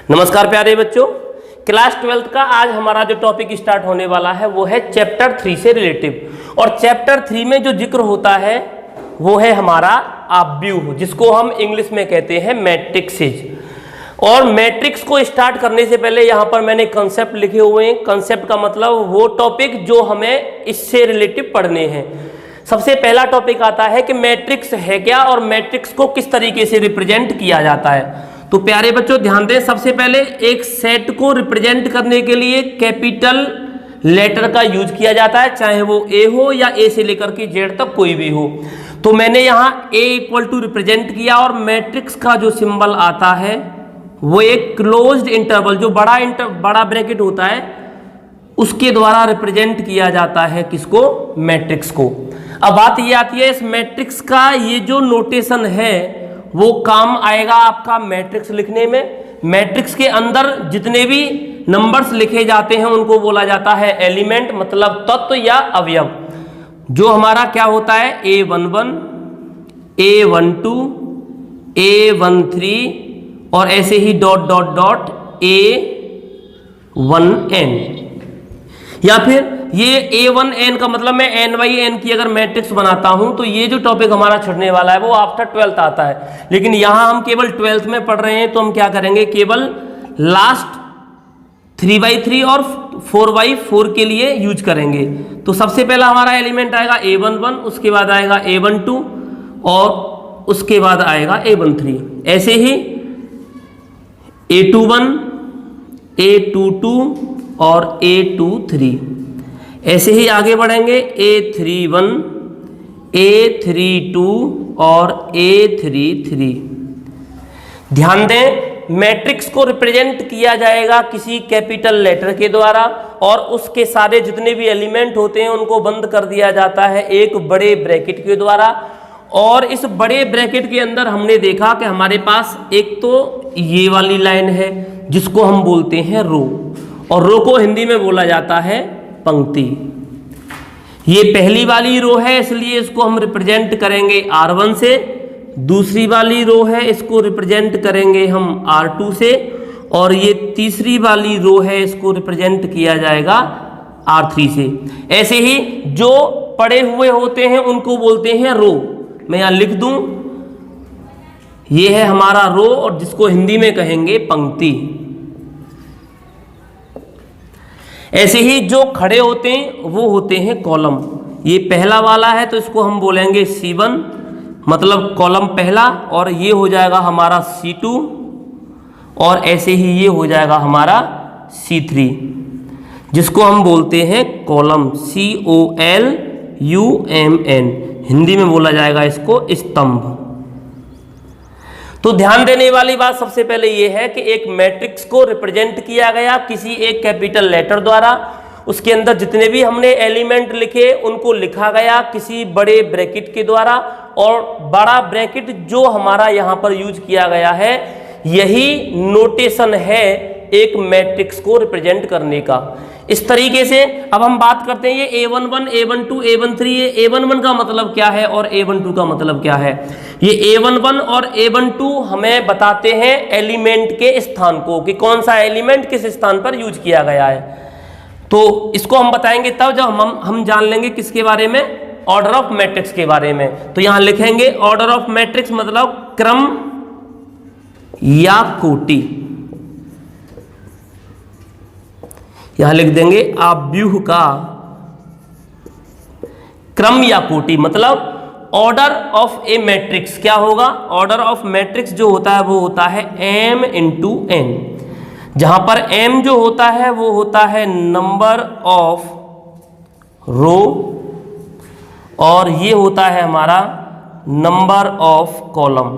नमस्कार प्यारे बच्चों, क्लास 12th का आज हमारा जो टॉपिक स्टार्ट होने वाला है वो है चैप्टर 3 से रिलेटिव। और चैप्टर 3 में जो जिक्र होता है वो है हमारा आव्यूह, जिसको हम इंग्लिश में कहते हैं मैट्रिक्सेज। और मैट्रिक्स को स्टार्ट करने से पहले यहाँ पर मैंने कंसेप्ट लिखे हुए हैं। कंसेप्ट का मतलब वो टॉपिक जो हमें इससे रिलेटिव पढ़ने हैं। सबसे पहला टॉपिक आता है कि मैट्रिक्स है क्या और मैट्रिक्स को किस तरीके से रिप्रेजेंट किया जाता है। तो प्यारे बच्चों ध्यान दें, सबसे पहले एक सेट को रिप्रेजेंट करने के लिए कैपिटल लेटर का यूज किया जाता है, चाहे वो ए हो या ए से लेकर के जेड तक कोई भी हो। तो मैंने यहाँ ए इक्वल टू रिप्रेजेंट किया और मैट्रिक्स का जो सिंबल आता है वो एक क्लोज्ड इंटरवल, जो बड़ा ब्रैकेट होता है उसके द्वारा रिप्रेजेंट किया जाता है किसको, मैट्रिक्स को। अब बात ये आती है, इस मैट्रिक्स का ये जो नोटेशन है वो काम आएगा आपका मैट्रिक्स लिखने में। मैट्रिक्स के अंदर जितने भी नंबर्स लिखे जाते हैं उनको बोला जाता है एलिमेंट, मतलब तत्व या अवयव। जो हमारा क्या होता है A11, A12, A13 और ऐसे ही डॉट डॉट डॉट A1n। या फिर ये A1n का मतलब मैं n/n की अगर मैट्रिक्स बनाता हूं तो ये जो टॉपिक हमारा छुड़ने वाला है वो आफ्टर 12th आता है। लेकिन यहां हम केवल 12th में पढ़ रहे हैं तो हम क्या करेंगे, केवल लास्ट 3/3 और 4/4 के लिए यूज करेंगे। तो सबसे पहला हमारा एलिमेंट आएगा A11, उसके बाद आएगा A12 और उसके बाद आएगा A13। ऐसे ही A21, A22 और A23। ऐसे ही आगे बढ़ेंगे A31, A32 और A33। ध्यान दें, मैट्रिक्स को रिप्रेजेंट किया जाएगा किसी कैपिटल लेटर के द्वारा और उसके सारे जितने भी एलिमेंट होते हैं उनको बंद कर दिया जाता है एक बड़े ब्रैकेट के द्वारा। और इस बड़े ब्रैकेट के अंदर हमने देखा कि हमारे पास एक तो ये वाली लाइन है जिसको हम बोलते हैं रो, और रो को हिंदी में बोला जाता है पंक्ति। ये पहली वाली रो है इसलिए इसको हम रिप्रेजेंट करेंगे R1 से। दूसरी वाली रो है इसको रिप्रेजेंट करेंगे हम R2 से। और ये तीसरी वाली रो है इसको रिप्रेजेंट किया जाएगा R3 से। ऐसे ही जो पड़े हुए होते हैं उनको बोलते हैं रो। मैं यहां लिख दूं, ये है हमारा रो और जिसको हिंदी में कहेंगे पंक्ति। ऐसे ही जो खड़े होते हैं वो होते हैं कॉलम। ये पहला वाला है तो इसको हम बोलेंगे C1, मतलब कॉलम पहला, और ये हो जाएगा हमारा C2 और ऐसे ही ये हो जाएगा हमारा C3 जिसको हम बोलते हैं कॉलम, COLUMN। हिंदी में बोला जाएगा इसको स्तंभ। तो ध्यान देने वाली बात सबसे पहले ये है कि एक मैट्रिक्स को रिप्रेजेंट किया गया किसी एक कैपिटल लेटर द्वारा। उसके अंदर जितने भी हमने एलिमेंट लिखे उनको लिखा गया किसी बड़े ब्रैकेट के द्वारा। और बड़ा ब्रैकेट जो हमारा यहाँ पर यूज किया गया है यही नोटेशन है एक मैट्रिक्स को रिप्रेजेंट करने का। इस तरीके से अब हम बात करते हैं ये A11, A12, A13। ये A11 का मतलब क्या है और A12 का मतलब क्या है। ये A11 और A12 हमें बताते हैं एलिमेंट के स्थान को, कि कौन सा एलिमेंट किस स्थान पर यूज किया गया है। तो इसको हम बताएंगे तब जब हम जान लेंगे किसके बारे में, ऑर्डर ऑफ मैट्रिक्स के बारे में। तो यहां लिखेंगे ऑर्डर ऑफ मैट्रिक्स मतलब क्रम या कोटि। यहां लिख देंगे आव्यूह का क्रम या कोटि, मतलब ऑर्डर ऑफ ए मैट्रिक्स। क्या होगा, ऑर्डर ऑफ मैट्रिक्स जो होता है वो होता है m × n, जहां पर m जो होता है वो होता है नंबर ऑफ रो और ये होता है हमारा number of column.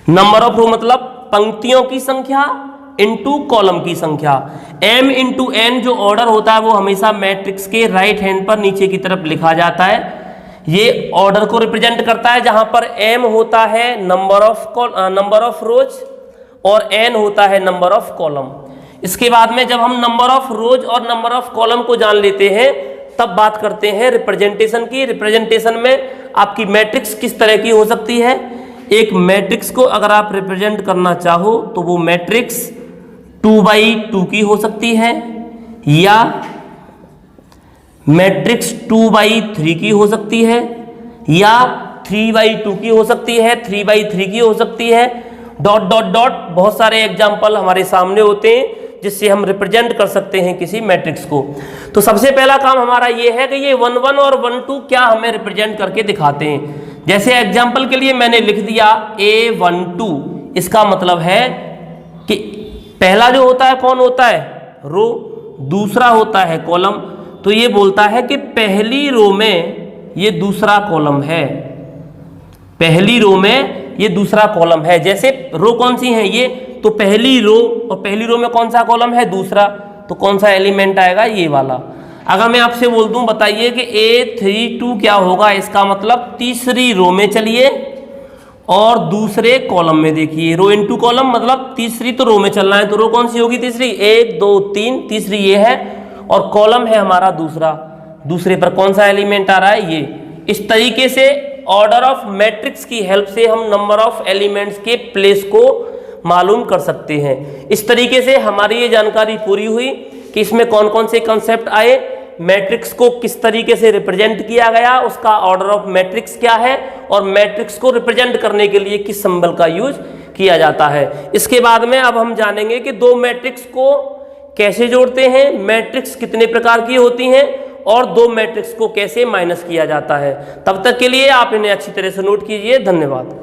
Number of row मतलब पंक्तियों की संख्या इनटू कॉलम की संख्या। m × n जो ऑर्डर होता है वो हमेशा मैट्रिक्स के राइट हैंड पर नीचे की तरफ लिखा जाता है। ये ऑर्डर को रिप्रेजेंट करता है जहां पर m होता है नंबर ऑफ रोज और n होता है नंबर ऑफ कॉलम। इसके बाद में जब हम नंबर ऑफ रोज और नंबर ऑफ कॉलम को जान लेते हैं तब बात करते हैं रिप्रेजेंटेशन की। रिप्रेजेंटेशन में आपकी मैट्रिक्स किस तरह की हो सकती है, एक मैट्रिक्स को अगर आप रिप्रेजेंट करना चाहो तो वो मैट्रिक्स 2x2 की हो सकती है, या मैट्रिक्स 2x3 की हो सकती है, या 3x2 की हो सकती है, 3x3 की हो सकती है, डॉट डॉट डॉट। बहुत सारे एग्जाम्पल हमारे सामने होते हैं जिससे हम रिप्रेजेंट कर सकते हैं किसी मैट्रिक्स को। तो सबसे पहला काम हमारा ये है कि ये 1 1 और 1 2 क्या हमें रिप्रेजेंट करके दिखाते हैं। जैसे एग्जाम्पल के लिए मैंने लिख दिया A12, इसका मतलब है कि पहला जो होता है कौन होता है, रो, दूसरा होता है कॉलम। तो ये बोलता है कि पहली रो में ये दूसरा कॉलम है, पहली रो में ये दूसरा कॉलम है। जैसे रो कौन सी है ये, तो पहली रो, और पहली रो में कौन सा कॉलम है, दूसरा, तो कौन सा एलिमेंट आएगा, ये वाला। अगर मैं आपसे बोल दूं बताइए कि A32 क्या होगा, इसका मतलब तीसरी रो में चलिए और दूसरे कॉलम में देखिए, रो इनटू कॉलम, मतलब तीसरी तो रो में चलना है, तो रो कौन सी होगी, तीसरी, 1 2 3, तीसरी ये है, और कॉलम है हमारा दूसरा, दूसरे पर कौन सा एलिमेंट आ रहा है, ये। इस तरीके से ऑर्डर ऑफ मैट्रिक्स की हेल्प से हम नंबर ऑफ एलिमेंट्स के प्लेस को मालूम कर सकते हैं। इस तरीके से हमारी ये जानकारी पूरी हुई कि इसमें कौन कौन से कंसेप्ट आए, मैट्रिक्स को किस तरीके से रिप्रेजेंट किया गया, उसका ऑर्डर ऑफ मैट्रिक्स क्या है, और मैट्रिक्स को रिप्रेजेंट करने के लिए किस सिंबल का यूज किया जाता है। इसके बाद में अब हम जानेंगे कि दो मैट्रिक्स को कैसे जोड़ते हैं, मैट्रिक्स कितने प्रकार की होती हैं, और दो मैट्रिक्स को कैसे माइनस किया जाता है। तब तक के लिए आप इन्हें अच्छी तरह से नोट कीजिए। धन्यवाद।